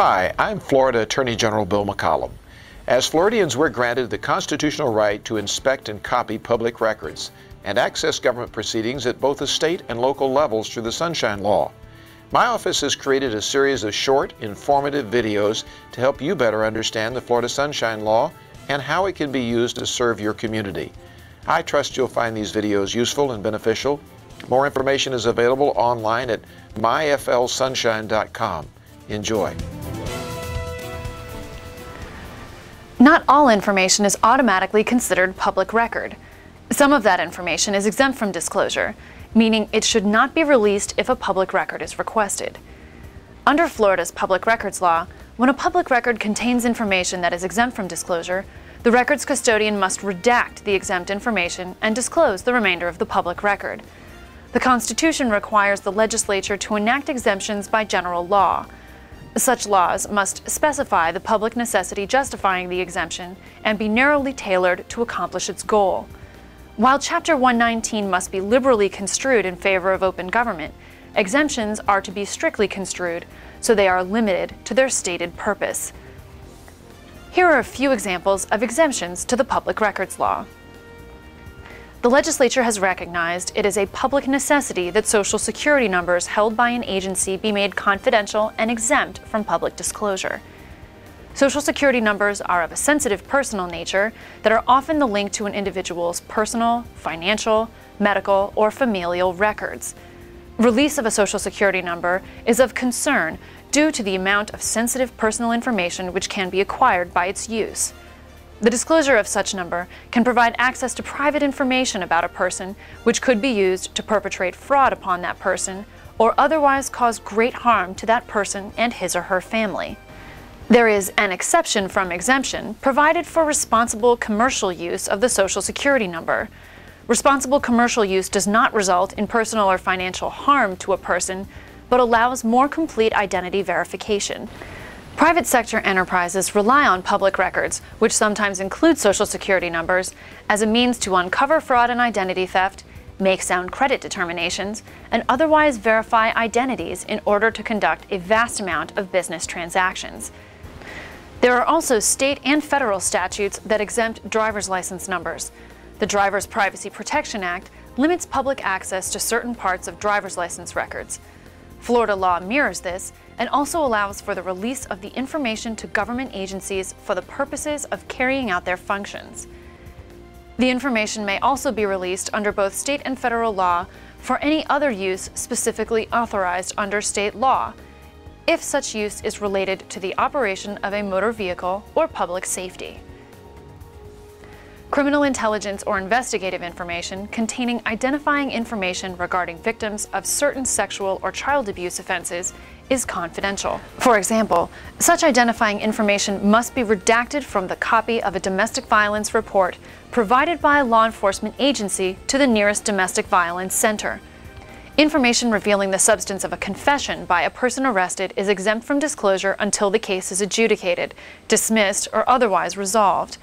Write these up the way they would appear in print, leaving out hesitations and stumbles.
Hi, I'm Florida Attorney General Bill McCollum. As Floridians, we're granted the constitutional right to inspect and copy public records and access government proceedings at both the state and local levels through the Sunshine Law. My office has created a series of short, informative videos to help you better understand the Florida Sunshine Law and how it can be used to serve your community. I trust you'll find these videos useful and beneficial. More information is available online at myflsunshine.com. Enjoy. Not all information is automatically considered public record. Some of that information is exempt from disclosure, meaning it should not be released if a public record is requested. Under Florida's public records law, when a public record contains information that is exempt from disclosure, the record's custodian must redact the exempt information and disclose the remainder of the public record. The Constitution requires the legislature to enact exemptions by general law. Such laws must specify the public necessity justifying the exemption and be narrowly tailored to accomplish its goal. While Chapter 119 must be liberally construed in favor of open government, exemptions are to be strictly construed, so they are limited to their stated purpose. Here are a few examples of exemptions to the public records law. The legislature has recognized it is a public necessity that Social Security numbers held by an agency be made confidential and exempt from public disclosure. Social Security numbers are of a sensitive personal nature that are often the link to an individual's personal, financial, medical, or familial records. Release of a Social Security number is of concern due to the amount of sensitive personal information which can be acquired by its use. The disclosure of such number can provide access to private information about a person which could be used to perpetrate fraud upon that person or otherwise cause great harm to that person and his or her family. There is an exception from exemption provided for responsible commercial use of the Social Security number. Responsible commercial use does not result in personal or financial harm to a person, but allows more complete identity verification. Private sector enterprises rely on public records, which sometimes include Social Security numbers, as a means to uncover fraud and identity theft, make sound credit determinations, and otherwise verify identities in order to conduct a vast amount of business transactions. There are also state and federal statutes that exempt driver's license numbers. The Driver's Privacy Protection Act limits public access to certain parts of driver's license records. Florida law mirrors this and also allows for the release of the information to government agencies for the purposes of carrying out their functions. The information may also be released under both state and federal law for any other use specifically authorized under state law, if such use is related to the operation of a motor vehicle or public safety. Criminal intelligence or investigative information containing identifying information regarding victims of certain sexual or child abuse offenses is confidential. For example, such identifying information must be redacted from the copy of a domestic violence report provided by a law enforcement agency to the nearest domestic violence center. Information revealing the substance of a confession by a person arrested is exempt from disclosure until the case is adjudicated, dismissed, or otherwise resolved.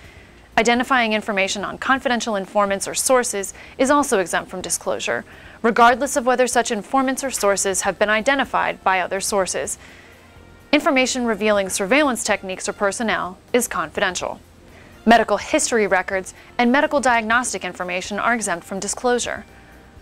Identifying information on confidential informants or sources is also exempt from disclosure, regardless of whether such informants or sources have been identified by other sources. Information revealing surveillance techniques or personnel is confidential. Medical history records and medical diagnostic information are exempt from disclosure.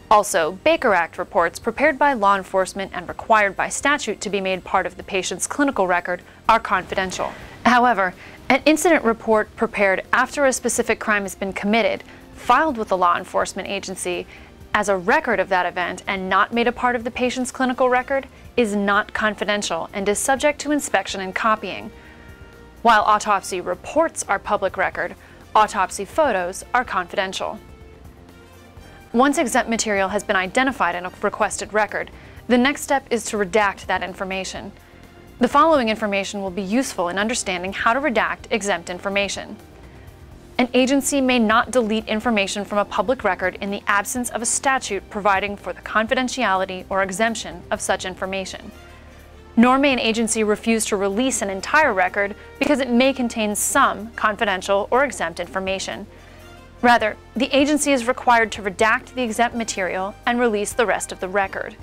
Also, Baker Act reports prepared by law enforcement and required by statute to be made part of the patient's clinical record are confidential. However, an incident report prepared after a specific crime has been committed, filed with the law enforcement agency as a record of that event and not made a part of the patient's clinical record, is not confidential and is subject to inspection and copying. While autopsy reports are public record, autopsy photos are confidential. Once exempt material has been identified in a requested record, the next step is to redact that information. The following information will be useful in understanding how to redact exempt information. An agency may not delete information from a public record in the absence of a statute providing for the confidentiality or exemption of such information. Nor may an agency refuse to release an entire record because it may contain some confidential or exempt information. Rather, the agency is required to redact the exempt material and release the rest of the record.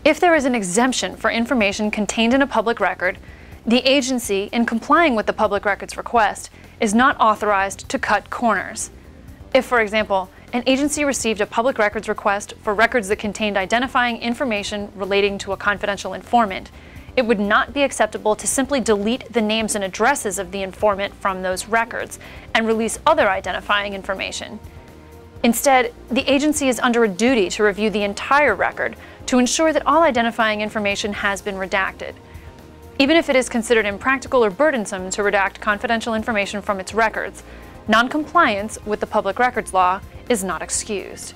If there is an exemption for information contained in a public record, The agency, in complying with the public records request, is not authorized to cut corners. If, for example, an agency received a public records request for records that contained identifying information relating to a confidential informant, it would not be acceptable to simply delete the names and addresses of the informant from those records and release other identifying information. Instead, the agency is under a duty to review the entire record to ensure that all identifying information has been redacted. Even if it is considered impractical or burdensome to redact confidential information from its records, non-compliance with the public records law is not excused.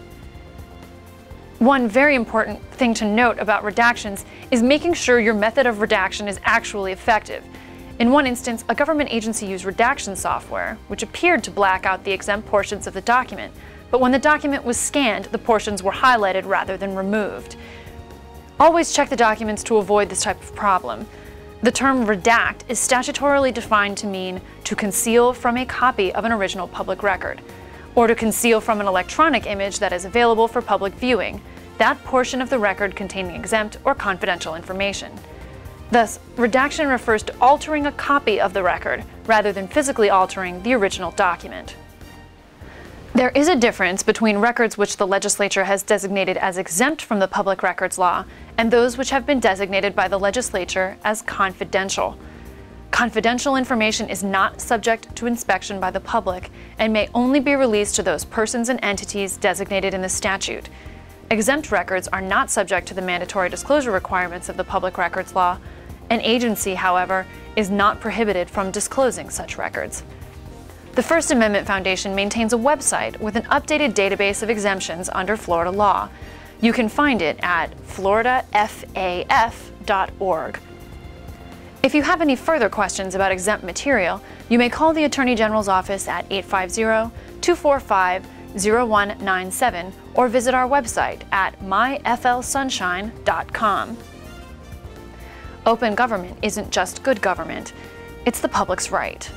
One very important thing to note about redactions is making sure your method of redaction is actually effective. In one instance, a government agency used redaction software, which appeared to black out the exempt portions of the document, but when the document was scanned, the portions were highlighted rather than removed. Always check the documents to avoid this type of problem. The term redact is statutorily defined to mean to conceal from a copy of an original public record, or to conceal from an electronic image that is available for public viewing, that portion of the record containing exempt or confidential information. Thus, redaction refers to altering a copy of the record rather than physically altering the original document. There is a difference between records which the legislature has designated as exempt from the public records law and those which have been designated by the legislature as confidential. Confidential information is not subject to inspection by the public and may only be released to those persons and entities designated in the statute. Exempt records are not subject to the mandatory disclosure requirements of the public records law. An agency, however, is not prohibited from disclosing such records. The First Amendment Foundation maintains a website with an updated database of exemptions under Florida law. You can find it at floridafaf.org. If you have any further questions about exempt material, you may call the Attorney General's office at 850-245-0197 or visit our website at myflsunshine.com. Open government isn't just good government, it's the public's right.